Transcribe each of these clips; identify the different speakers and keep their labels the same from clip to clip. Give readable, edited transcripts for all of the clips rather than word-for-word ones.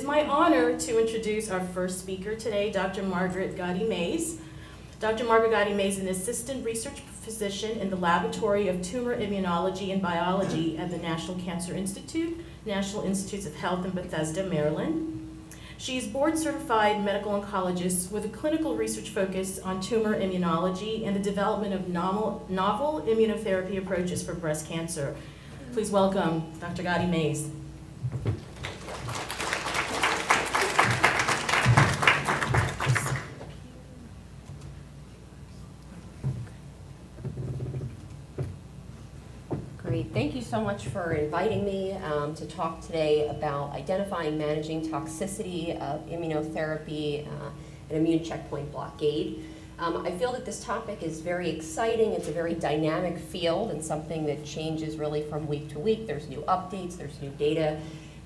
Speaker 1: is my honor to introduce our first speaker today, Dr. Margaret Gatti-Mays. Dr. Margaret Gatti-Mays is an assistant research physician in the Laboratory of Tumor Immunology and Biology at the National Cancer Institute, National Institutes of Health in Bethesda, Maryland. She is board-certified medical oncologist with a clinical research focus on tumor immunology and the development of novel immunotherapy approaches for breast cancer. Please welcome Dr. Gatti-Mays.
Speaker 2: Great. Thank you so much for inviting me to talk today about identifying, managing toxicity of immunotherapy and immune checkpoint blockade. I feel that this topic is very exciting. It's a very dynamic field and something that changes really from week to week. There's new updates, there's new data,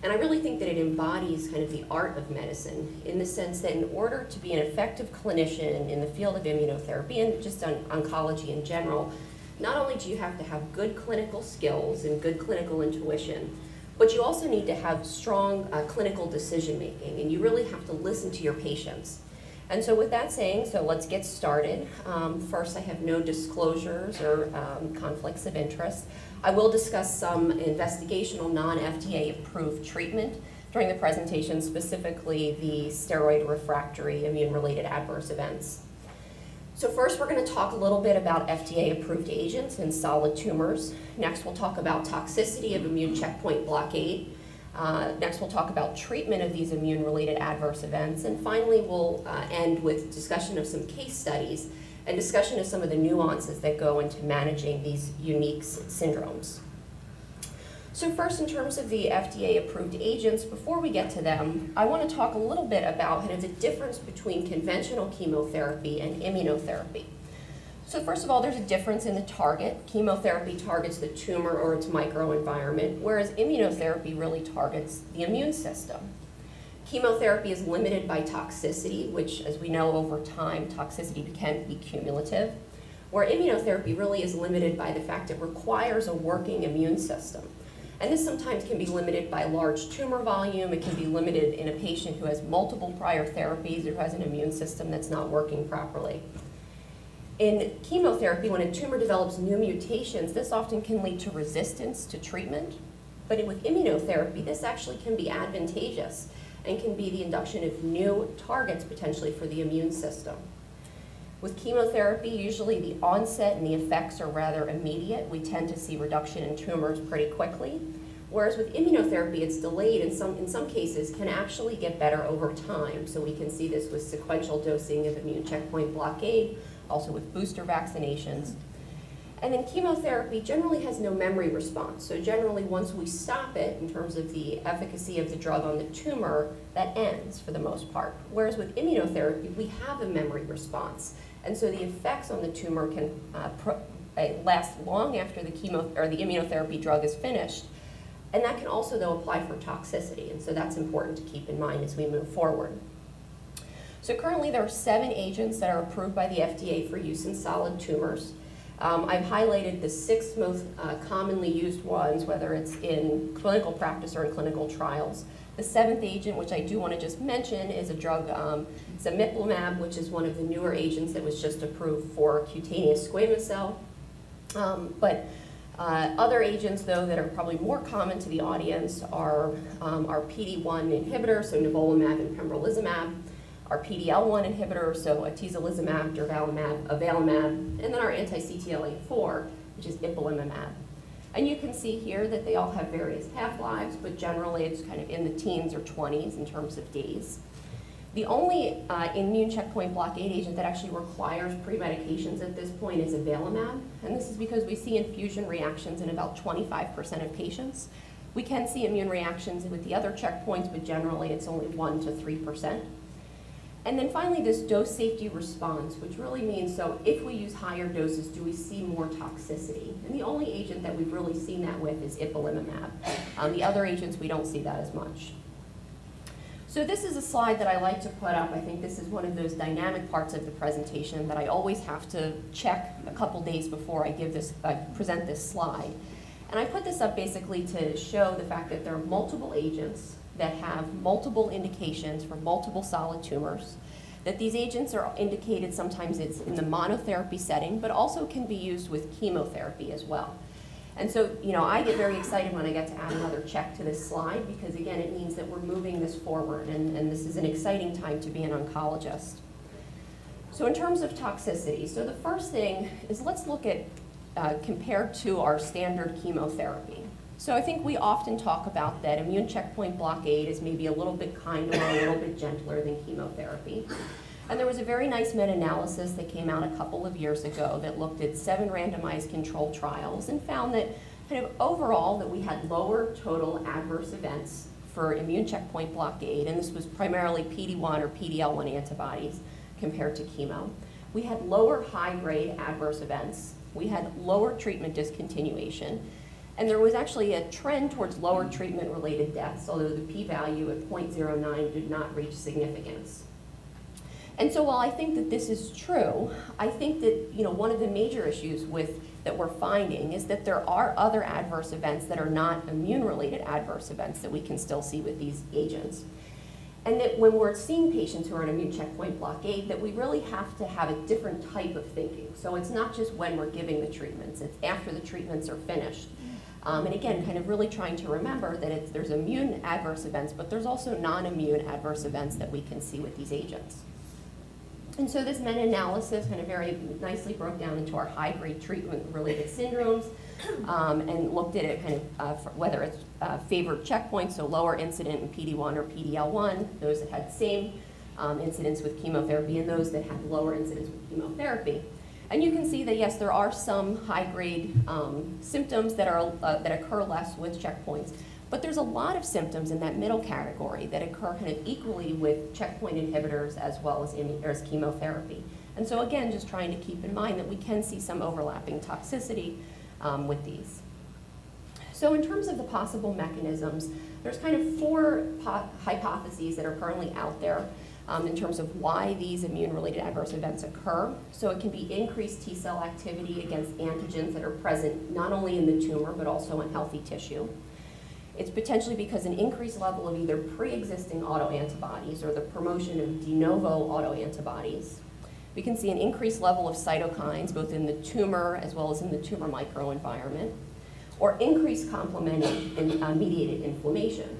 Speaker 2: and I really think that it embodies kind of the art of medicine in the sense that in order to be an effective clinician in the field of immunotherapy and just on oncology in general, not only do you have to have good clinical skills and good clinical intuition, but you also need to have strong clinical decision making, and you really have to listen to your patients. And so with that saying, so let's get started. First, I have no disclosures or conflicts of interest. I will discuss some investigational non-FDA approved treatment during the presentation, specifically the steroid refractory immune-related adverse events. So first, we're going to talk a little bit about FDA-approved agents in solid tumors. Next, we'll talk about toxicity of immune checkpoint blockade. Next, we'll talk about treatment of these immune-related adverse events. And finally, we'll end with discussion of some case studies and discussion of some of the nuances that go into managing these unique syndromes. So first, in terms of the FDA-approved agents, before we get to them, I want to talk a little bit about kind of the difference between conventional chemotherapy and immunotherapy. So first of all, there's a difference in the target. Chemotherapy targets the tumor or its microenvironment, whereas immunotherapy really targets the immune system. Chemotherapy is limited by toxicity, which, as we know over time, toxicity can be cumulative, where immunotherapy really is limited by the fact it requires a working immune system. And this sometimes can be limited by large tumor volume. It can be limited in a patient who has multiple prior therapies or who has an immune system that's not working properly. In chemotherapy, when a tumor develops new mutations, this often can lead to resistance to treatment. But with immunotherapy, this actually can be advantageous and can be the induction of new targets potentially for the immune system. With chemotherapy, usually the onset and the effects are rather immediate. We tend to see reduction in tumors pretty quickly. Whereas with immunotherapy, it's delayed and in some cases can actually get better over time. So we can see this with sequential dosing of immune checkpoint blockade, also with booster vaccinations. And then chemotherapy generally has no memory response. So generally, once we stop it in terms of the efficacy of the drug on the tumor, that ends for the most part. Whereas with immunotherapy, we have a memory response. And so the effects on the tumor can last long after the immunotherapy drug is finished. And that can also, though, apply for toxicity. And so that's important to keep in mind as we move forward. So currently, there are 7 agents that are approved by the FDA for use in solid tumors. I've highlighted the 6 most commonly used ones, whether it's in clinical practice or in clinical trials. The 7th agent, which I do want to just mention, is a drug, zimiplimab, which is one of the newer agents that was just approved for cutaneous squamous cell. Other agents, though, that are probably more common to the audience are our PD-1 inhibitor, so nivolumab and pembrolizumab, our PD-L1 inhibitor, so atezolizumab, durvalumab, avelumab, and then our anti-CTLA-4, which is ipilimumab. And you can see here that they all have various half-lives, but generally it's kind of in the teens or 20s in terms of days. The only immune checkpoint blockade agent that actually requires pre-medications at this point is avelumab, and this is because we see infusion reactions in about 25% of patients. We can see immune reactions with the other checkpoints, but generally it's only 1 to 3%. And then finally, this dose safety response, which really means, so if we use higher doses, do we see more toxicity? And the only agent that we've really seen that with is ipilimumab. The other agents, we don't see that as much. So this is a slide that I like to put up. I think this is one of those dynamic parts of the presentation that I always have to check a couple days before I present this slide. And I put this up basically to show the fact that there are multiple agents that have multiple indications for multiple solid tumors, that these agents are indicated sometimes it's in the monotherapy setting, but also can be used with chemotherapy as well. And so, I get very excited when I get to add another check to this slide because, again, it means that we're moving this forward, and this is an exciting time to be an oncologist. So in terms of toxicity, so the first thing is let's look at compared to our standard chemotherapy. So I think we often talk about that immune checkpoint blockade is maybe a little bit kinder or a little bit gentler than chemotherapy. And there was a very nice meta-analysis that came out a couple of years ago that looked at 7 randomized controlled trials and found that kind of overall that we had lower total adverse events for immune checkpoint blockade, and this was primarily PD-1 or PD-L1 antibodies compared to chemo. We had lower high-grade adverse events. We had lower treatment discontinuation. And there was actually a trend towards lower treatment-related deaths, although the p-value at 0.09 did not reach significance. And so while I think that this is true, I think that one of the major issues that we're finding is that there are other adverse events that are not immune-related adverse events that we can still see with these agents. And that when we're seeing patients who are on immune checkpoint blockade, that we really have to have a different type of thinking. So it's not just when we're giving the treatments, it's after the treatments are finished. And again, kind of really trying to remember that there's immune adverse events, but there's also non-immune adverse events that we can see with these agents. And so this meta-analysis kind of very nicely broke down into our high-grade treatment-related syndromes and looked at it kind of whether it's favored checkpoints, so lower incident in PD-1 or PD-L1, those that had the same incidence with chemotherapy, and those that had lower incidence with chemotherapy. And you can see that, yes, there are some high-grade symptoms that occur less with checkpoints, but there's a lot of symptoms in that middle category that occur kind of equally with checkpoint inhibitors as well as chemotherapy. And so again, just trying to keep in mind that we can see some overlapping toxicity with these. So in terms of the possible mechanisms, there's kind of 4 hypotheses that are currently out there in terms of why these immune-related adverse events occur. So it can be increased T-cell activity against antigens that are present not only in the tumor but also in healthy tissue. It's potentially because an increased level of either pre-existing autoantibodies or the promotion of de novo autoantibodies. We can see an increased level of cytokines both in the tumor as well as in the tumor microenvironment, or increased complement-mediated inflammation.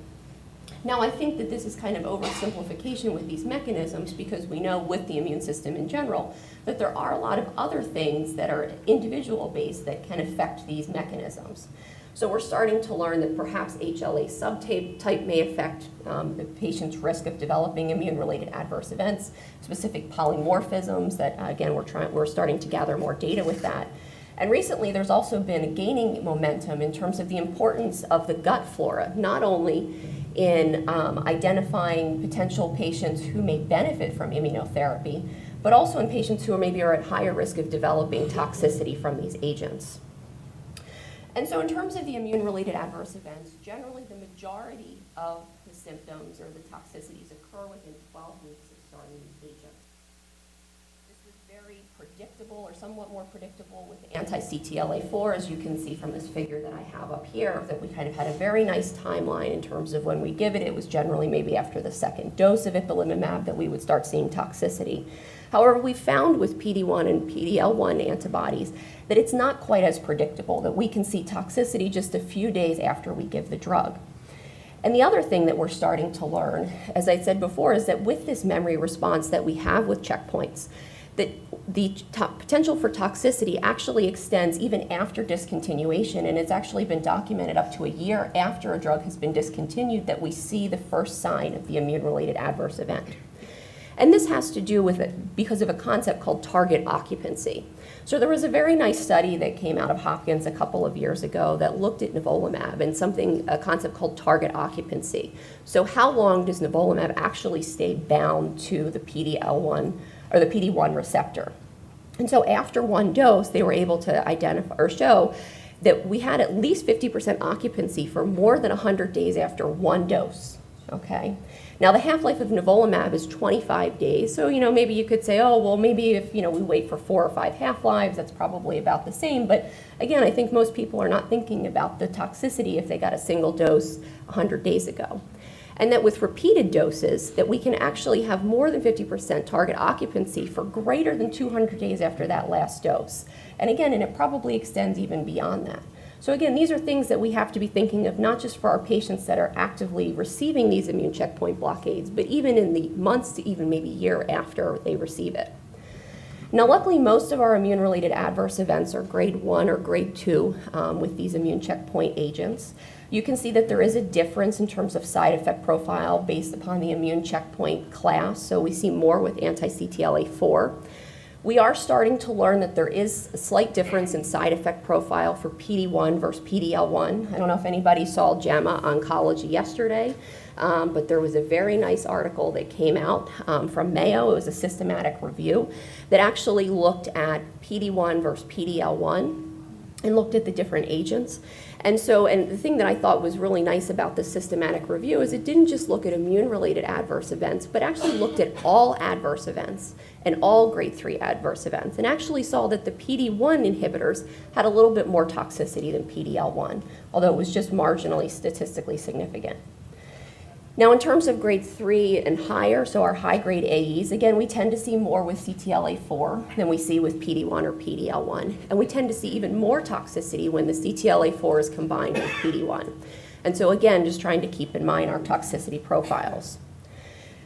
Speaker 2: Now, I think that this is kind of oversimplification with these mechanisms because we know with the immune system in general that there are a lot of other things that are individual-based that can affect these mechanisms. So we're starting to learn that perhaps HLA subtype may affect the patient's risk of developing immune-related adverse events, specific polymorphisms that, again, we're starting to gather more data with that. And recently, there's also been a gaining momentum in terms of the importance of the gut flora, not only in identifying potential patients who may benefit from immunotherapy, but also in patients who are at higher risk of developing toxicity from these agents. And so in terms of the immune-related adverse events, generally the majority of the symptoms or the toxicities occur within 12 weeks of starting these agents. This was very predictable or somewhat more predictable with anti-CTLA-4, as you can see from this figure that I have up here, that we kind of had a very nice timeline in terms of when we give it. It was generally maybe after the 2nd dose of ipilimumab that we would start seeing toxicity. However, we found with PD-1 and PD-L1 antibodies that it's not quite as predictable, that we can see toxicity just a few days after we give the drug. And the other thing that we're starting to learn, as I said before, is that with this memory response that we have with checkpoints, that the potential for toxicity actually extends even after discontinuation, and it's actually been documented up to a year after a drug has been discontinued that we see the first sign of the immune-related adverse event. And this has to do with it because of a concept called target occupancy. So there was a very nice study that came out of Hopkins a couple of years ago that looked at nivolumab and a concept called target occupancy. So how long does nivolumab actually stay bound to the PD-L1 or the PD-1 receptor? And so after one dose, they were able to identify or show that we had at least 50% occupancy for more than 100 days after one dose, okay? Now, the half-life of nivolumab is 25 days, so, maybe you could say, oh, well, maybe if, we wait for 4 or 5 half-lives, that's probably about the same. But again, I think most people are not thinking about the toxicity if they got a single dose 100 days ago. and that with repeated doses, that we can actually have more than 50% target occupancy for greater than 200 days after that last dose. And again, and it probably extends even beyond that. So again, these are things that we have to be thinking of, not just for our patients that are actively receiving these immune checkpoint blockades, but even in the months to even maybe year after they receive it. Now, luckily, most of our immune-related adverse events are grade 1 or grade 2 with these immune checkpoint agents. You can see that there is a difference in terms of side effect profile based upon the immune checkpoint class. So we see more with anti-CTLA-4. We are starting to learn that there is a slight difference in side effect profile for PD-1 versus PD-L1. I don't know if anybody saw JAMA Oncology yesterday, but there was a very nice article that came out from Mayo. It was a systematic review that actually looked at PD-1 versus PD-L1 and looked at the different agents. And the thing that I thought was really nice about this systematic review is it didn't just look at immune-related adverse events, but actually looked at all adverse events and all grade 3 adverse events, and actually saw that the PD-1 inhibitors had a little bit more toxicity than PD-L1, although it was just marginally statistically significant. Now, in terms of grade 3 and higher, so our high-grade AEs, again, we tend to see more with CTLA-4 than we see with PD-1 or PD-L1. And we tend to see even more toxicity when the CTLA-4 is combined with PD-1. And so, again, just trying to keep in mind our toxicity profiles.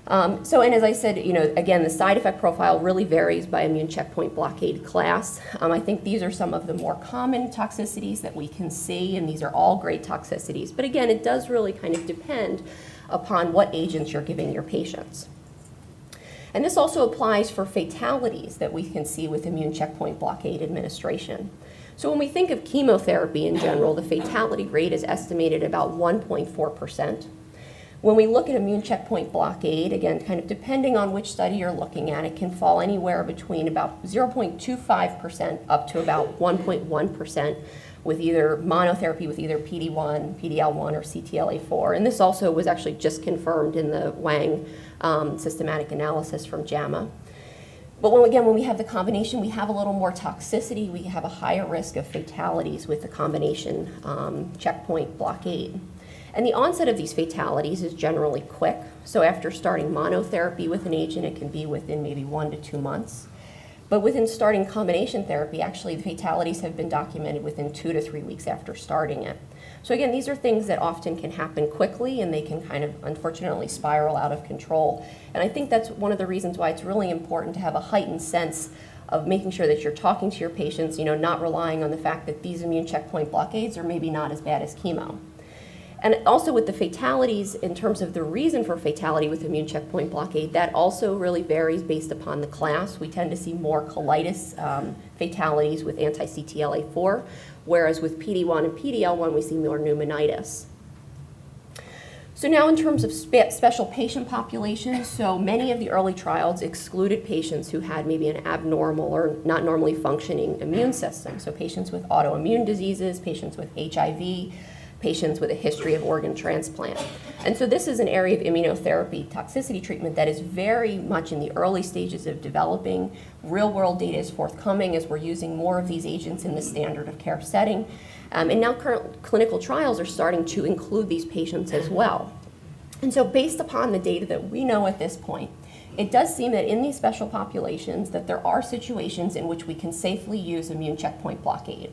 Speaker 2: And as I said, again, the side effect profile really varies by immune checkpoint blockade class. I think these are some of the more common toxicities that we can see, and these are all grade toxicities. But again, it does really kind of depend upon what agents you're giving your patients. And this also applies for fatalities that we can see with immune checkpoint blockade administration. So when we think of chemotherapy in general, the fatality rate is estimated about 1.4%. When we look at immune checkpoint blockade, again, kind of depending on which study you're looking at, it can fall anywhere between about 0.25% up to about 1.1% with either monotherapy with either PD-1, PD-L1, or CTLA-4. And this also was actually just confirmed in the Wang systematic analysis from JAMA. But when we have the combination, we have a little more toxicity. We have a higher risk of fatalities with the combination checkpoint blockade. And the onset of these fatalities is generally quick. So after starting monotherapy with an agent, it can be within maybe 1 to 2 months. But within starting combination therapy, actually the fatalities have been documented within 2 to 3 weeks after starting it. So again, these are things that often can happen quickly, and they can kind of unfortunately spiral out of control. And I think that's one of the reasons why it's really important to have a heightened sense of making sure that you're talking to your patients, not relying on the fact that these immune checkpoint blockades are maybe not as bad as chemo. And also with the fatalities, in terms of the reason for fatality with immune checkpoint blockade, that also really varies based upon the class. We tend to see more colitis fatalities with anti-CTLA-4, whereas with PD-1 and PD-L1, we see more pneumonitis. So now in terms of special patient populations, so many of the early trials excluded patients who had maybe an abnormal or not normally functioning immune system. So patients with autoimmune diseases, patients with HIV, patients with a history of organ transplant. And so this is an area of immunotherapy toxicity treatment that is very much in the early stages of developing. Real-world data is forthcoming as we're using more of these agents in the standard of care setting. And now current clinical trials are starting to include these patients as well. And so based upon the data that we know at this point, it does seem that in these special populations that there are situations in which we can safely use immune checkpoint blockade.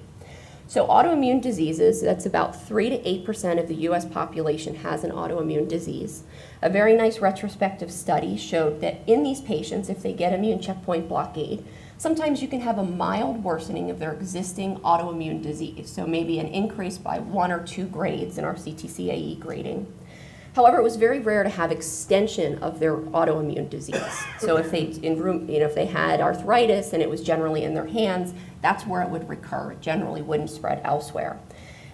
Speaker 2: So autoimmune diseases, that's about 3 to 8% of the US population has an autoimmune disease. A very nice retrospective study showed that in these patients, if they get immune checkpoint blockade, sometimes you can have a mild worsening of their existing autoimmune disease. So maybe an increase by 1 or 2 grades in our CTCAE grading. However, it was very rare to have extension of their autoimmune disease. So if they had arthritis and it was generally in their hands, that's where it would recur. It generally wouldn't spread elsewhere.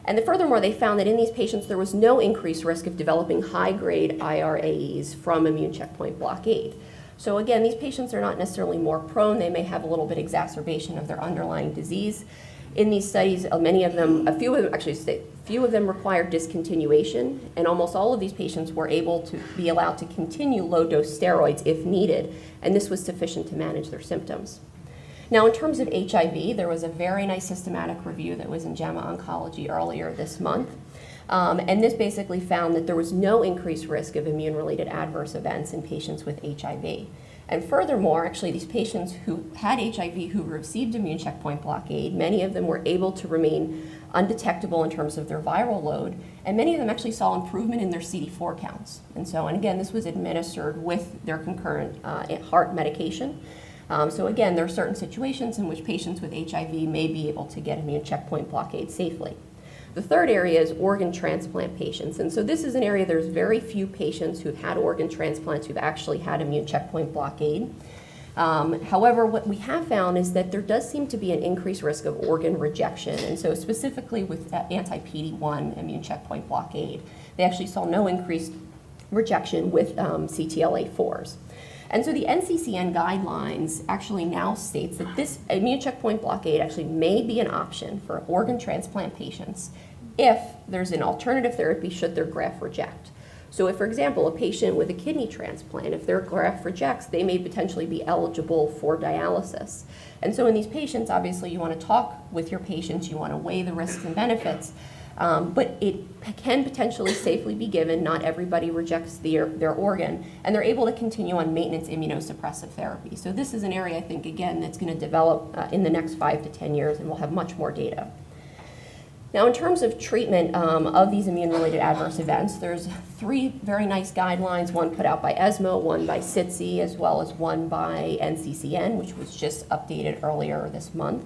Speaker 2: And furthermore, they found that in these patients, there was no increased risk of developing high-grade irAEs from immune checkpoint blockade. So again, these patients are not necessarily more prone. They may have a little bit exacerbation of their underlying disease. In these studies, a few of them required discontinuation, and almost all of these patients were able to be allowed to continue low-dose steroids if needed, and this was sufficient to manage their symptoms. Now, in terms of HIV, there was a very nice systematic review that was in JAMA Oncology earlier this month. And this basically found that there was no increased risk of immune-related adverse events in patients with HIV. And furthermore, actually, these patients who had HIV who received immune checkpoint blockade, many of them were able to remain undetectable in terms of their viral load, and many of them actually saw improvement in their CD4 counts. And again, this was administered with their concurrent heart medication. So again, there are certain situations in which patients with HIV may be able to get immune checkpoint blockade safely. The third area is organ transplant patients. And so this is an area there's very few patients who've had organ transplants who've actually had immune checkpoint blockade. However, what we have found is that there does seem to be an increased risk of organ rejection. And so specifically with anti-PD-1 immune checkpoint blockade, they actually saw no increased rejection with CTLA-4s. And so the NCCN guidelines actually now states that this immune checkpoint blockade actually may be an option for organ transplant patients if there's an alternative therapy should their graft reject. So if, for example, a patient with a kidney transplant, if their graft rejects, they may potentially be eligible for dialysis. And so in these patients, obviously you want to talk with your patients, you want to weigh the risks and benefits, but it can potentially safely be given. Not everybody rejects their organ, and they're able to continue on maintenance immunosuppressive therapy. So this is an area, I think, again, that's going to develop in the next 5 to 10 years, and we'll have much more data. Now, in terms of treatment of these immune-related adverse events, there's 3 very nice guidelines, one put out by ESMO, one by SITC, as well as one by NCCN, which was just updated earlier this month.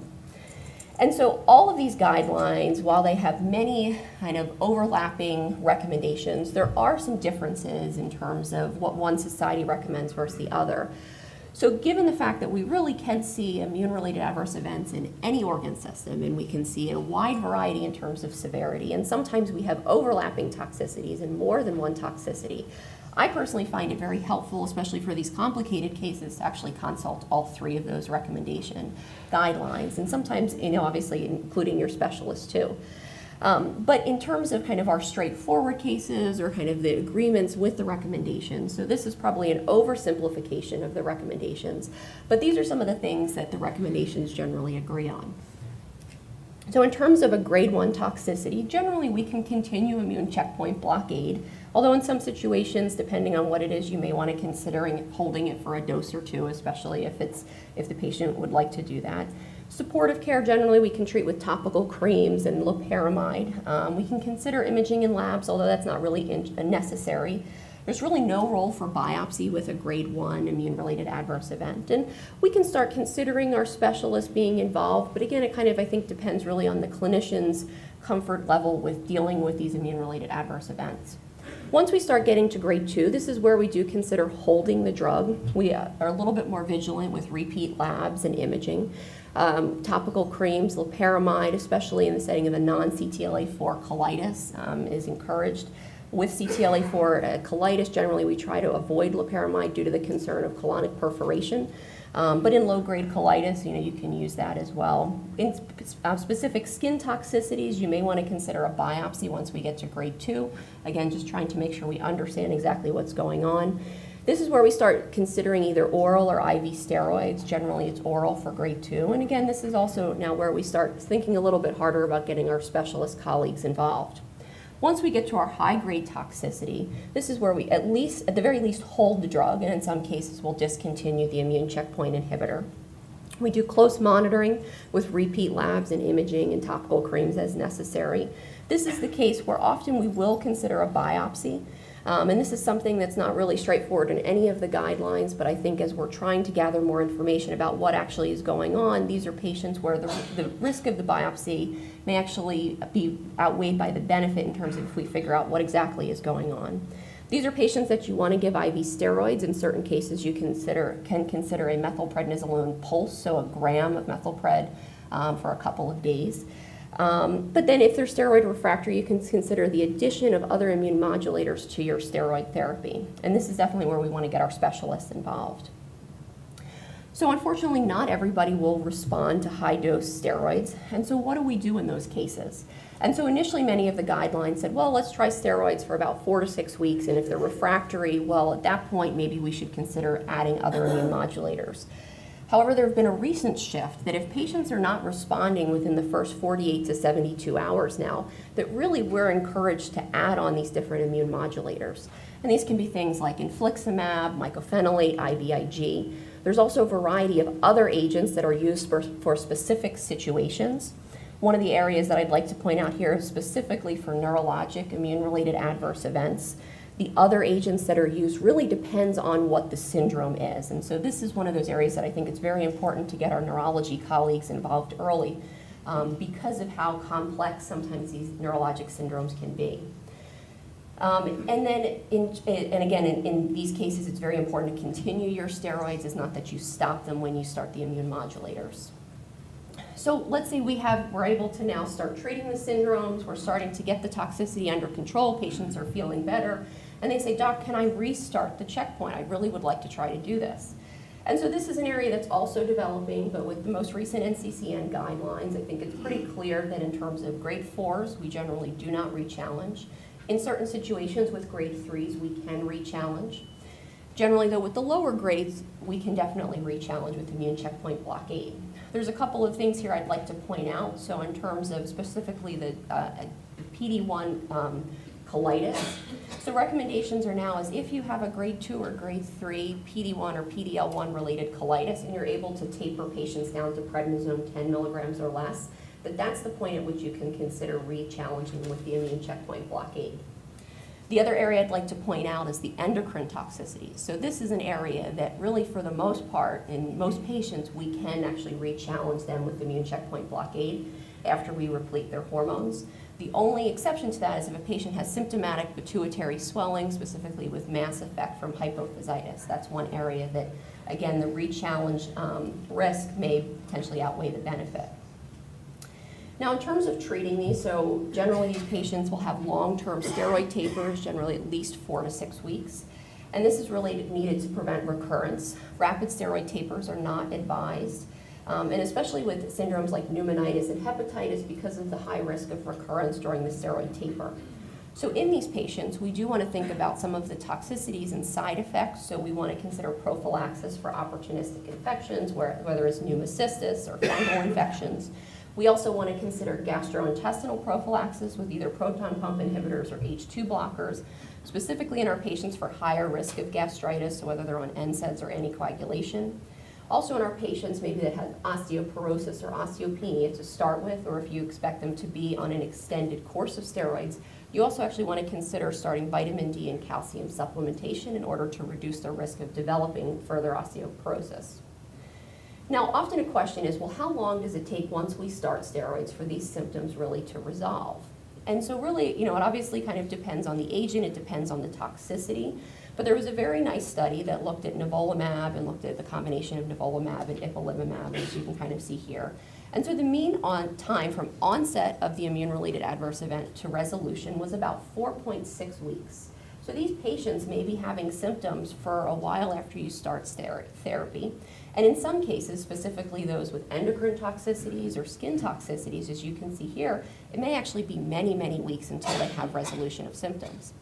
Speaker 2: And so all of these guidelines, while they have many kind of overlapping recommendations, there are some differences in terms of what one society recommends versus the other. So given the fact that we really can see immune-related adverse events in any organ system, and we can see a wide variety in terms of severity, and sometimes we have overlapping toxicities and more than one toxicity, I personally find it very helpful, especially for these complicated cases, to actually consult all 3 of those recommendation guidelines, and sometimes, obviously including your specialist too. But in terms of kind of our straightforward cases or kind of the agreements with the recommendations, so this is probably an oversimplification of the recommendations, but these are some of the things that the recommendations generally agree on. So in terms of a grade 1 toxicity, generally we can continue immune checkpoint blockade, although in some situations, depending on what it is, you may want to consider holding it for a dose or 2, especially if the patient would like to do that. Supportive care, generally we can treat with topical creams and loperamide. We can consider imaging in labs, although that's not really necessary. There's really no role for biopsy with a grade 1 immune-related adverse event. And we can start considering our specialists being involved, but again, it kind of, I think, depends really on the clinician's comfort level with dealing with these immune-related adverse events. Once we start getting to grade 2, this is where we do consider holding the drug. We are a little bit more vigilant with repeat labs and imaging. Topical creams, loperamide, especially in the setting of a non-CTLA-4 colitis, is encouraged. With CTLA-4 colitis, generally we try to avoid loperamide due to the concern of colonic perforation. But in low-grade colitis, you can use that as well. In specific skin toxicities, you may want to consider a biopsy once we get to grade 2. Again, just trying to make sure we understand exactly what's going on. This is where we start considering either oral or IV steroids. Generally, it's oral for grade 2. And again, this is also now where we start thinking a little bit harder about getting our specialist colleagues involved. Once we get to our high-grade toxicity, this is where we at the very least hold the drug, and in some cases we'll discontinue the immune checkpoint inhibitor. We do close monitoring with repeat labs and imaging and topical creams as necessary. This is the case where often we will consider a biopsy. And this is something that's not really straightforward in any of the guidelines, but I think as we're trying to gather more information about what actually is going on, these are patients where the risk of the biopsy may actually be outweighed by the benefit in terms of if we figure out what exactly is going on. These are patients that you want to give IV steroids. In certain cases, you can consider a methylprednisolone pulse, so a gram of methylpred for a couple of days. But then if they're steroid refractory, you can consider the addition of other immune modulators to your steroid therapy. And this is definitely where we want to get our specialists involved. So unfortunately, not everybody will respond to high-dose steroids. And so what do we do in those cases? And so initially, many of the guidelines said, well, let's try steroids for about 4 to 6 weeks. And if they're refractory, well, at that point, maybe we should consider adding other immune modulators. However, there have been a recent shift that if patients are not responding within the first 48 to 72 hours now, that really we're encouraged to add on these different immune modulators. And these can be things like infliximab, mycophenolate, IVIG. There's also a variety of other agents that are used for specific situations. One of the areas that I'd like to point out here is specifically for neurologic immune-related adverse events. The other agents that are used really depends on what the syndrome is. And so this is one of those areas that I think it's very important to get our neurology colleagues involved early because of how complex sometimes these neurologic syndromes can be. And then, in these cases, it's very important to continue your steroids. It's not that you stop them when you start the immune modulators. So let's say we're able to now start treating the syndromes. We're starting to get the toxicity under control. Patients are feeling better. And they say, Doc, can I restart the checkpoint? I really would like to try to do this. And so this is an area that's also developing, but with the most recent NCCN guidelines, I think it's pretty clear that in terms of grade 4s, we generally do not re-challenge. In certain situations with grade 3s, we can re-challenge. Generally, though, with the lower grades, we can definitely re-challenge with immune checkpoint blockade. There's a couple of things here I'd like to point out. So in terms of specifically the PD-1 colitis, so recommendations are now is if you have a grade 2 or grade 3 PD-1 or PD-L1 related colitis and you're able to taper patients down to prednisone 10 milligrams or less, that's the point at which you can consider re-challenging with the immune checkpoint blockade. The other area I'd like to point out is the endocrine toxicity. So this is an area that really, for the most part, in most patients, we can actually re-challenge them with immune checkpoint blockade after we replete their hormones. The only exception to that is if a patient has symptomatic pituitary swelling, specifically with mass effect from hypophysitis. That's one area that, again, the re-challenge risk may potentially outweigh the benefit. Now, in terms of treating these, so generally these patients will have long-term steroid tapers, generally at least 4 to 6 weeks. And this is really needed to prevent recurrence. Rapid steroid tapers are not advised, and especially with syndromes like pneumonitis and hepatitis because of the high risk of recurrence during the steroid taper. So in these patients, we do want to think about some of the toxicities and side effects. So we want to consider prophylaxis for opportunistic infections, whether it's pneumocystis or fungal infections. We also want to consider gastrointestinal prophylaxis with either proton pump inhibitors or H2 blockers, specifically in our patients for higher risk of gastritis, so whether they're on NSAIDs or anticoagulation. Also in our patients maybe that have osteoporosis or osteopenia to start with, or if you expect them to be on an extended course of steroids, you also actually want to consider starting vitamin D and calcium supplementation in order to reduce the risk of developing further osteoporosis. Now, often a question is, well, how long does it take once we start steroids for these symptoms really to resolve? And so really, it obviously kind of depends on the agent, it depends on the toxicity, but there was a very nice study that looked at nivolumab and looked at the combination of nivolumab and ipilimumab, as you can kind of see here. And so the mean time from onset of the immune-related adverse event to resolution was about 4.6 weeks. So these patients may be having symptoms for a while after you start therapy. And in some cases, specifically those with endocrine toxicities or skin toxicities, as you can see here, it may actually be many, many weeks until they have resolution of symptoms.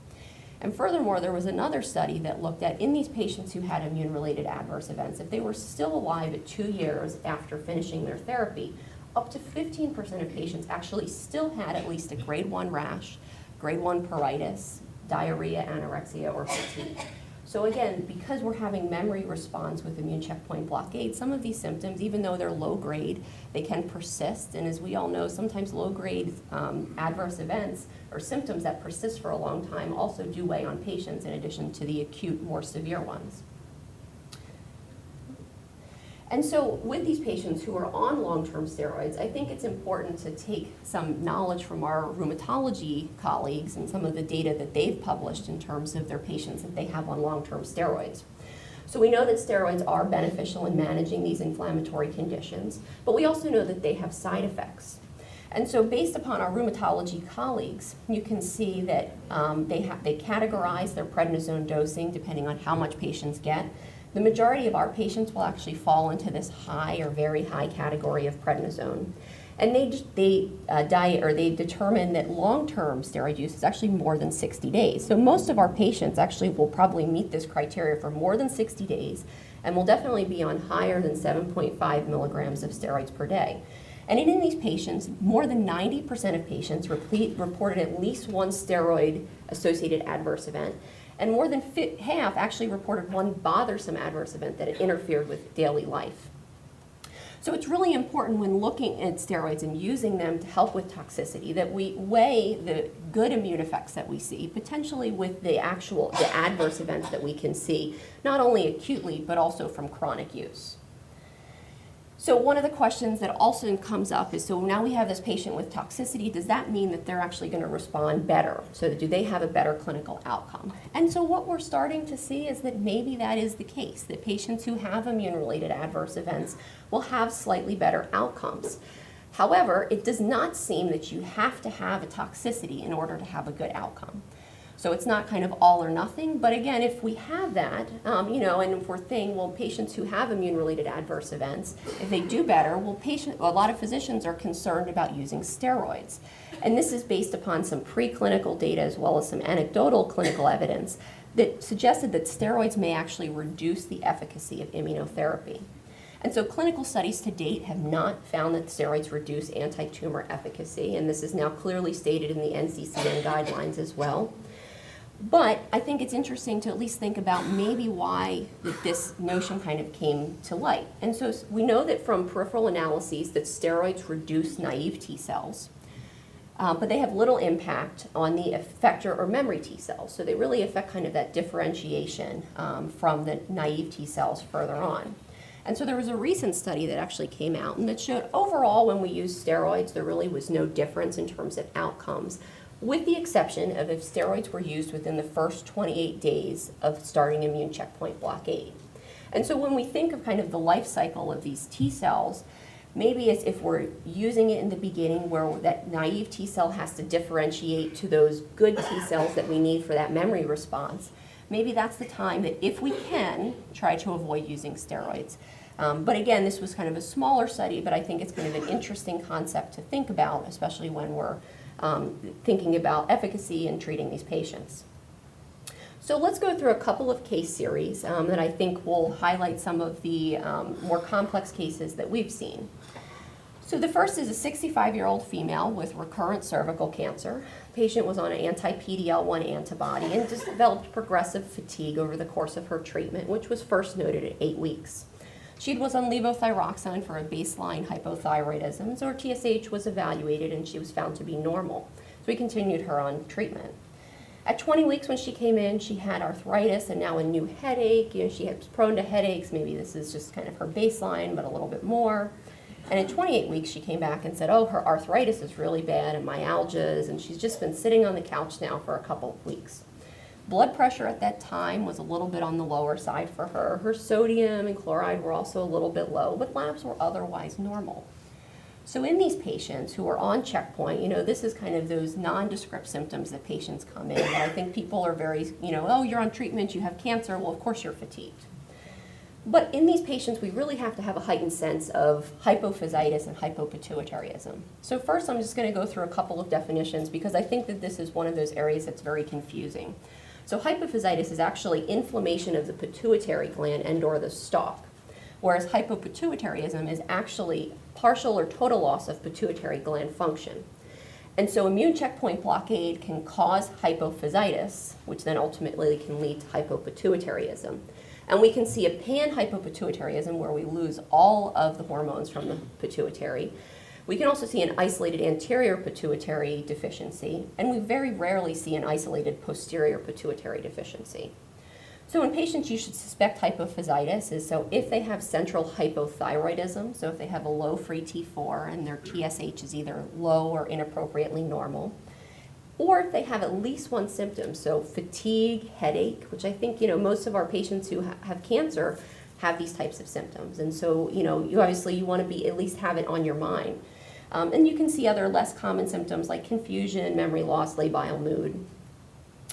Speaker 2: And furthermore, there was another study that looked at in these patients who had immune-related adverse events, if they were still alive at 2 years after finishing their therapy, up to 15% of patients actually still had at least a grade 1 rash, grade 1 pruritus, diarrhea, anorexia, or fatigue. So again, because we're having memory response with immune checkpoint blockade, some of these symptoms, even though they're low grade, they can persist. And as we all know, sometimes low grade adverse events or symptoms that persist for a long time also do weigh on patients in addition to the acute, more severe ones. And so with these patients who are on long-term steroids, I think it's important to take some knowledge from our rheumatology colleagues and some of the data that they've published in terms of their patients that they have on long-term steroids. So we know that steroids are beneficial in managing these inflammatory conditions, but we also know that they have side effects. And so based upon our rheumatology colleagues, you can see that they categorize their prednisone dosing depending on how much patients get. The majority of our patients will actually fall into this high or very high category of prednisone. And they determined that long-term steroid use is actually more than 60 days. So most of our patients actually will probably meet this criteria for more than 60 days and will definitely be on higher than 7.5 milligrams of steroids per day. And in these patients, more than 90% of patients reported at least one steroid-associated adverse event, and more than half actually reported one bothersome adverse event that had interfered with daily life. So it's really important when looking at steroids and using them to help with toxicity that we weigh the good immune effects that we see, potentially with the adverse events that we can see, not only acutely, but also from chronic use. So one of the questions that also comes up is, so now we have this patient with toxicity, does that mean that they're actually going to respond better? So do they have a better clinical outcome? And so what we're starting to see is that maybe that is the case, that patients who have immune-related adverse events will have slightly better outcomes. However, it does not seem that you have to have a toxicity in order to have a good outcome. So it's not kind of all or nothing, but again, if we have that, and if we're thinking, well, patients who have immune-related adverse events, if they do better, a lot of physicians are concerned about using steroids. And this is based upon some preclinical data as well as some anecdotal clinical evidence that suggested that steroids may actually reduce the efficacy of immunotherapy. And so clinical studies to date have not found that steroids reduce anti-tumor efficacy, and this is now clearly stated in the NCCN guidelines as well. But I think it's interesting to at least think about maybe why this notion kind of came to light. And so we know that from peripheral analyses that steroids reduce naive T cells, but they have little impact on the effector or memory T cells. So they really affect kind of that differentiation from the naive T cells further on. And so there was a recent study that actually came out and that showed overall when we used steroids, there really was no difference in terms of outcomes, with the exception of if steroids were used within the first 28 days of starting immune checkpoint blockade. And so when we think of kind of the life cycle of these T cells, maybe it's if we're using it in the beginning where that naive T cell has to differentiate to those good T cells that we need for that memory response, maybe that's the time that if we can, try to avoid using steroids. But again, this was kind of a smaller study, but I think it's kind of an interesting concept to think about, especially when we're thinking about efficacy and treating these patients. So let's go through a couple of case series that I think will highlight some of the more complex cases that we've seen. So the first is a 65-year-old female with recurrent cervical cancer. The patient was on an anti-PD-L1 antibody and just developed progressive fatigue over the course of her treatment, which was first noted at 8 weeks. She was on levothyroxine for a baseline hypothyroidism, so her TSH was evaluated and she was found to be normal. So we continued her on treatment. At 20 weeks when she came in, she had arthritis and now a new headache. She was prone to headaches. Maybe this is just kind of her baseline, but a little bit more. And at 28 weeks, she came back and said, oh, her arthritis is really bad and myalgias, and she's just been sitting on the couch now for a couple of weeks. Blood pressure at that time was a little bit on the lower side for her. Her sodium and chloride were also a little bit low, but labs were otherwise normal. So in these patients who are on checkpoint, this is kind of those nondescript symptoms that patients come in. And I think people are very, oh, you're on treatment, you have cancer, well, of course you're fatigued. But in these patients, we really have to have a heightened sense of hypophysitis and hypopituitarism. So first, I'm just going to go through a couple of definitions because I think that this is one of those areas that's very confusing. So hypophysitis is actually inflammation of the pituitary gland and/or the stalk, whereas hypopituitarism is actually partial or total loss of pituitary gland function. And so immune checkpoint blockade can cause hypophysitis, which then ultimately can lead to hypopituitarism. And we can see a pan-hypopituitarism where we lose all of the hormones from the pituitary. We can also see an isolated anterior pituitary deficiency, and we very rarely see an isolated posterior pituitary deficiency. So in patients, you should suspect hypophysitis is so if they have central hypothyroidism, so if they have a low free T4 and their TSH is either low or inappropriately normal, or if they have at least one symptom, so fatigue, headache, which I think, most of our patients who have cancer have these types of symptoms. And so, you obviously want to at least have it on your mind. And you can see other less common symptoms like confusion, memory loss, labile mood.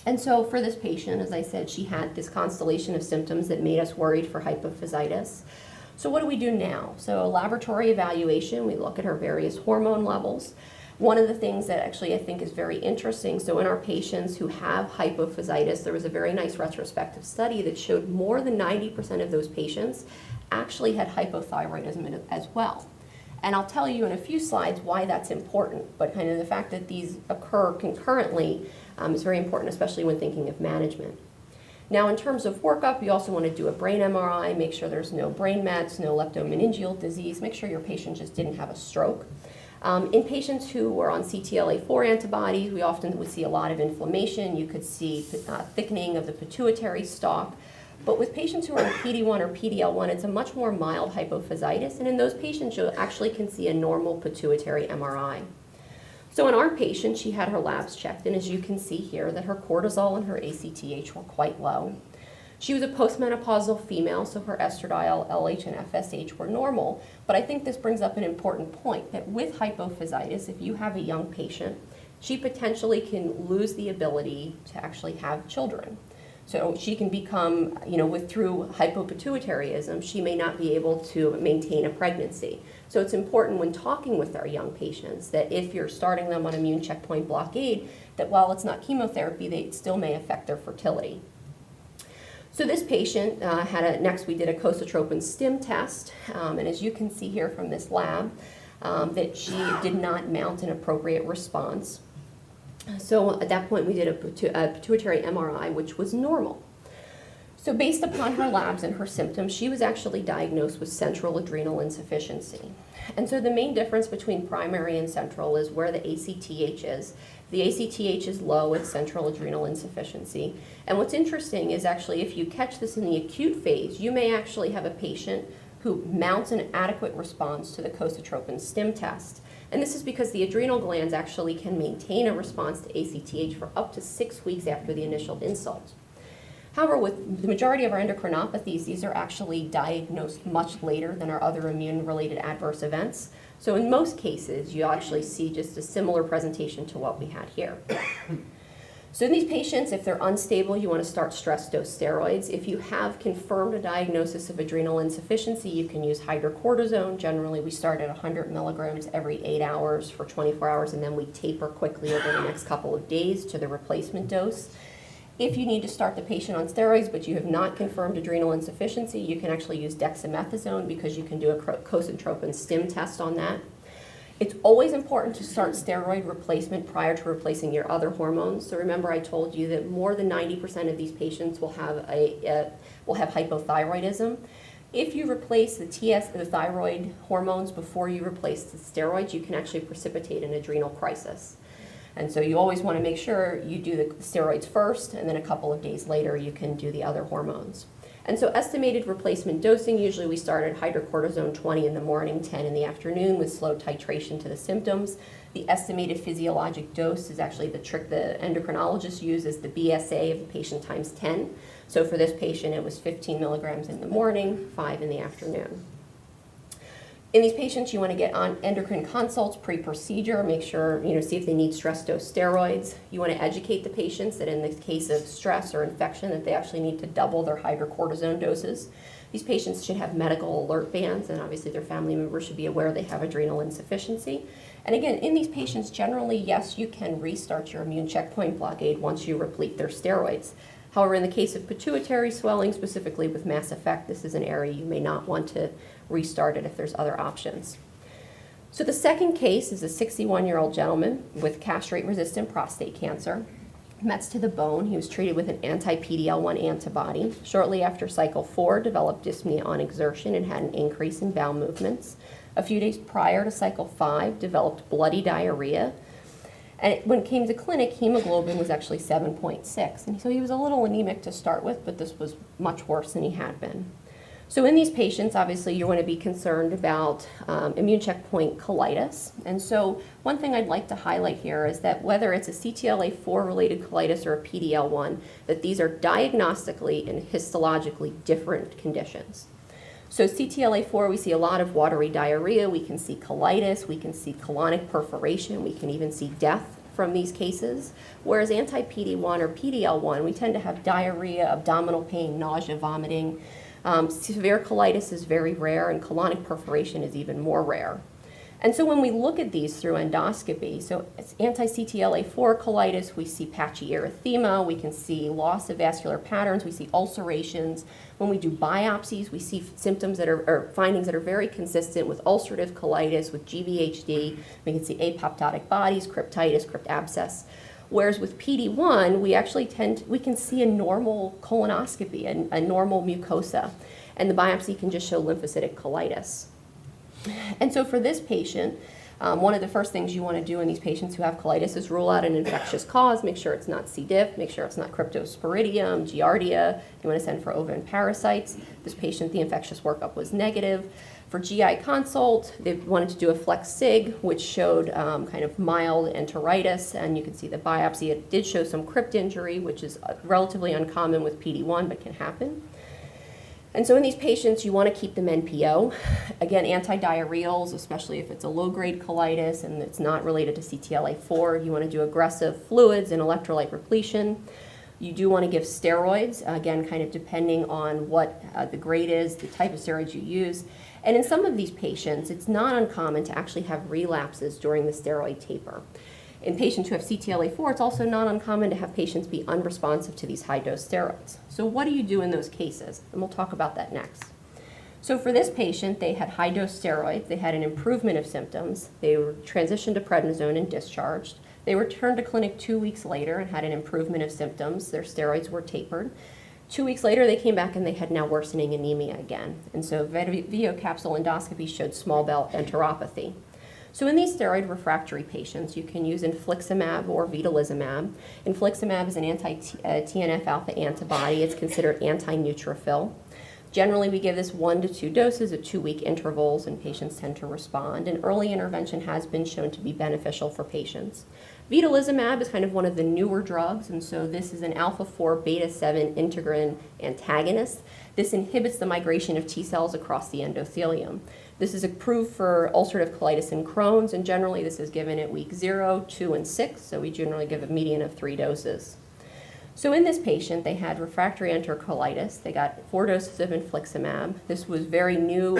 Speaker 2: And so for this patient, as I said, she had this constellation of symptoms that made us worried for hypophysitis. So what do we do now? So a laboratory evaluation, we look at her various hormone levels. One of the things that actually I think is very interesting, so in our patients who have hypophysitis, there was a very nice retrospective study that showed more than 90% of those patients actually had hypothyroidism as well. And I'll tell you in a few slides why that's important, but kind of the fact that these occur concurrently is very important, especially when thinking of management. Now, in terms of workup, you also want to do a brain MRI, make sure there's no brain mets, no leptomeningeal disease, make sure your patient just didn't have a stroke. In patients who are on CTLA-4 antibodies, we often would see a lot of inflammation. You could see thickening of the pituitary stalk. But with patients who are on PD-1 or PD-L1, it's a much more mild hypophysitis. And in those patients, you actually can see a normal pituitary MRI. So in our patient, she had her labs checked. And as you can see here, that her cortisol and her ACTH were quite low. She was a postmenopausal female, so her estradiol, LH, and FSH were normal. But I think this brings up an important point, that with hypophysitis, if you have a young patient, she potentially can lose the ability to actually have children. So she can become, through hypopituitarism, she may not be able to maintain a pregnancy. So it's important when talking with our young patients that if you're starting them on immune checkpoint blockade, that while it's not chemotherapy, they still may affect their fertility. So this patient next we did a cosatropin stim test, and as you can see here from this lab, that she did not mount an appropriate response. So at that point we did a pituitary MRI, which was normal. So based upon her labs and her symptoms, she was actually diagnosed with central adrenal insufficiency. And so the main difference between primary and central is where the ACTH is. The ACTH is low at central adrenal insufficiency. And what's interesting is actually if you catch this in the acute phase, you may actually have a patient who mounts an adequate response to the cosatropin stim test. And this is because the adrenal glands actually can maintain a response to ACTH for up to 6 weeks after the initial insult. However, with the majority of our endocrinopathies, these are actually diagnosed much later than our other immune-related adverse events. So in most cases, you'll actually see just a similar presentation to what we had here. So in these patients, if they're unstable, you want to start stress dose steroids. If you have confirmed a diagnosis of adrenal insufficiency, you can use hydrocortisone. Generally, we start at 100 milligrams every 8 hours for 24 hours, and then we taper quickly over the next couple of days to the replacement dose. If you need to start the patient on steroids, but you have not confirmed adrenal insufficiency, you can actually use dexamethasone because you can do a cosatropin stim test on that. It's always important to start steroid replacement prior to replacing your other hormones. So remember I told you that more than 90% of these patients will have hypothyroidism. If you replace the thyroid hormones before you replace the steroids, you can actually precipitate an adrenal crisis. And so you always want to make sure you do the steroids first, and then a couple of days later you can do the other hormones. And so estimated replacement dosing, usually we start at hydrocortisone 20 in the morning, 10 in the afternoon with slow titration to the symptoms. The estimated physiologic dose is actually the trick the endocrinologist uses, the BSA of the patient times 10. So for this patient it was 15 milligrams in the morning, 5 in the afternoon. In these patients, you want to get on endocrine consults pre-procedure, make sure, see if they need stress dose steroids. You want to educate the patients that in the case of stress or infection that they actually need to double their hydrocortisone doses. These patients should have medical alert bands, and obviously their family members should be aware they have adrenal insufficiency. And again, in these patients, generally, yes, you can restart your immune checkpoint blockade once you replete their steroids. However, in the case of pituitary swelling, specifically with mass effect, this is an area you may not want to restart it if there's other options. So the second case is a 61-year-old gentleman with castrate-resistant prostate cancer. Mets to the bone. He was treated with an anti-PD-L1 antibody. Shortly after cycle 4, developed dyspnea on exertion and had an increase in bowel movements. A few days prior to cycle 5, developed bloody diarrhea. And when it came to clinic, hemoglobin was actually 7.6. And so he was a little anemic to start with, but this was much worse than he had been. So in these patients, obviously, you want to be concerned about immune checkpoint colitis. And so one thing I'd like to highlight here is that whether it's a CTLA-4-related colitis or a PD-L1, that these are diagnostically and histologically different conditions. So CTLA-4, we see a lot of watery diarrhea, we can see colitis, we can see colonic perforation, we can even see death from these cases. Whereas anti-PD-1 or PD-L1, we tend to have diarrhea, abdominal pain, nausea, vomiting. Severe colitis is very rare, and colonic perforation is even more rare. And so when we look at these through endoscopy, so it's anti-CTLA-4 colitis, we see patchy erythema, we can see loss of vascular patterns, we see ulcerations. When we do biopsies, we see symptoms that are, or findings that are very consistent with ulcerative colitis, with GVHD. We can see apoptotic bodies, cryptitis, crypt abscess. Whereas with PD-1, we actually we can see a normal colonoscopy, a normal mucosa, and the biopsy can just show lymphocytic colitis. And so for this patient, one of the first things you want to do in these patients who have colitis is rule out an infectious cause, make sure it's not C. diff, make sure it's not Cryptosporidium, Giardia. You want to send for ova and parasites. This patient, the infectious workup was negative. For GI consult, they wanted to do a flex sig, which showed kind of mild enteritis, and you can see the biopsy. It did show some crypt injury, which is relatively uncommon with PD-1, but can happen. And so in these patients, you want to keep them NPO. Again, antidiarrheals, especially if it's a low-grade colitis and it's not related to CTLA-4, you want to do aggressive fluids and electrolyte repletion. You do want to give steroids, again, kind of depending on what the grade is, the type of steroids you use. And in some of these patients, it's not uncommon to actually have relapses during the steroid taper. In patients who have CTLA-4, it's also not uncommon to have patients be unresponsive to these high-dose steroids. So what do you do in those cases? And we'll talk about that next. So for this patient, they had high-dose steroids. They had an improvement of symptoms. They were transitioned to prednisone and discharged. They returned to clinic 2 weeks later and had an improvement of symptoms. Their steroids were tapered. 2 weeks later, they came back and they had now worsening anemia again. And so video capsule endoscopy showed small bowel enteropathy. So in these steroid refractory patients, you can use infliximab or vedolizumab. Infliximab is an anti-TNF-alpha antibody. It's considered anti-neutrophil. Generally, we give this 1 to 2 doses at 2-week intervals, and patients tend to respond. And early intervention has been shown to be beneficial for patients. Vedolizumab is kind of one of the newer drugs, and so this is an alpha-4 beta-7 integrin antagonist. This inhibits the migration of T cells across the endothelium. This is approved for ulcerative colitis and Crohn's, and generally this is given at week 0, 2, and 6, so we generally give a median of 3 doses. So in this patient, they had refractory enterocolitis. They got 4 doses of infliximab. This was very new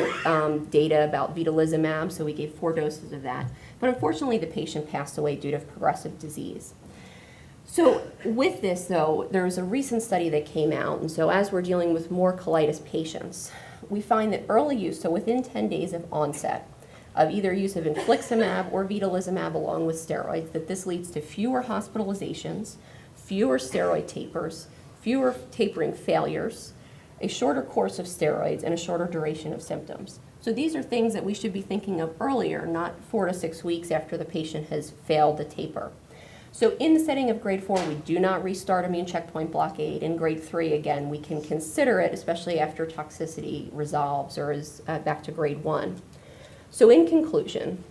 Speaker 2: data about vedolizumab, so we gave 4 doses of that. But unfortunately, the patient passed away due to progressive disease. So with this, though, there was a recent study that came out, and so as we're dealing with more colitis patients, we find that early use, so within 10 days of onset, of either use of infliximab or vedolizumab along with steroids, that this leads to fewer hospitalizations, fewer steroid tapers, fewer tapering failures, a shorter course of steroids, and a shorter duration of symptoms. So these are things that we should be thinking of earlier, not 4 to 6 weeks after the patient has failed the taper. So in the setting of grade 4, we do not restart immune checkpoint blockade. In grade 3, again, we can consider it, especially after toxicity resolves or is back to grade 1. So in conclusion,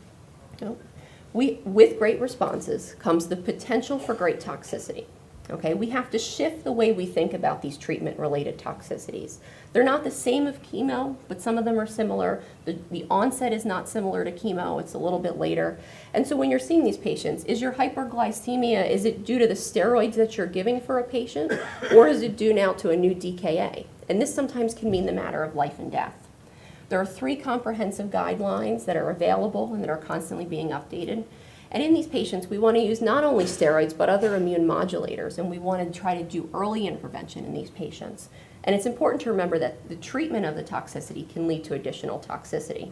Speaker 2: with great responses comes the potential for great toxicity. Okay, we have to shift the way we think about these treatment-related toxicities. They're not the same of chemo, but some of them are similar. The onset is not similar to chemo, it's a little bit later. And so when you're seeing these patients, is your hyperglycemia, is it due to the steroids that you're giving for a patient, or is it due now to a new DKA? And this sometimes can mean the matter of life and death. There are 3 comprehensive guidelines that are available and that are constantly being updated. And in these patients, we want to use not only steroids, but other immune modulators, and we want to try to do early intervention in these patients. And it's important to remember that the treatment of the toxicity can lead to additional toxicity.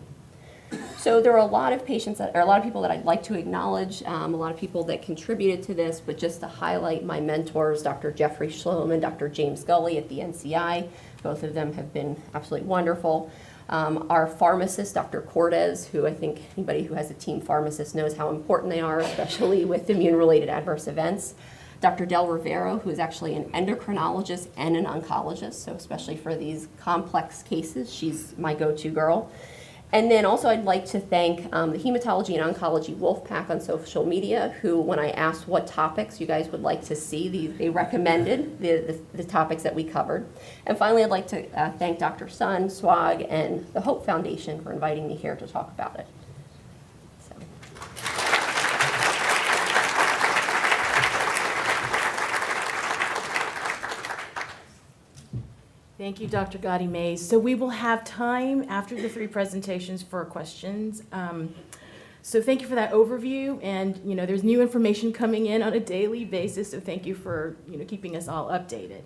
Speaker 2: So there are a lot of patients, or a lot of people that I'd like to acknowledge, a lot of people that contributed to this, but just to highlight my mentors, Dr. Jeffrey Schlom and Dr. James Gully at the NCI. Both of them have been absolutely wonderful. Our pharmacist, Dr. Cortez, who I think anybody who has a team pharmacist knows how important they are, especially with immune-related adverse events. Dr. Del Rivero, who is actually an endocrinologist and an oncologist, so especially for these complex cases, she's my go-to girl. And then also I'd like to thank the Hematology and Oncology Wolfpack on social media, who when I asked what topics you guys would like to see, they recommended the topics that we covered. And finally, I'd like to thank Dr. Sun, SWOG, and the Hope Foundation for inviting me here to talk about it. So.
Speaker 1: Thank you, Dr. Gatti-Mays. So we will have time after the 3 presentations for questions. So thank you for that overview, and there's new information coming in on a daily basis, so thank you for keeping us all updated.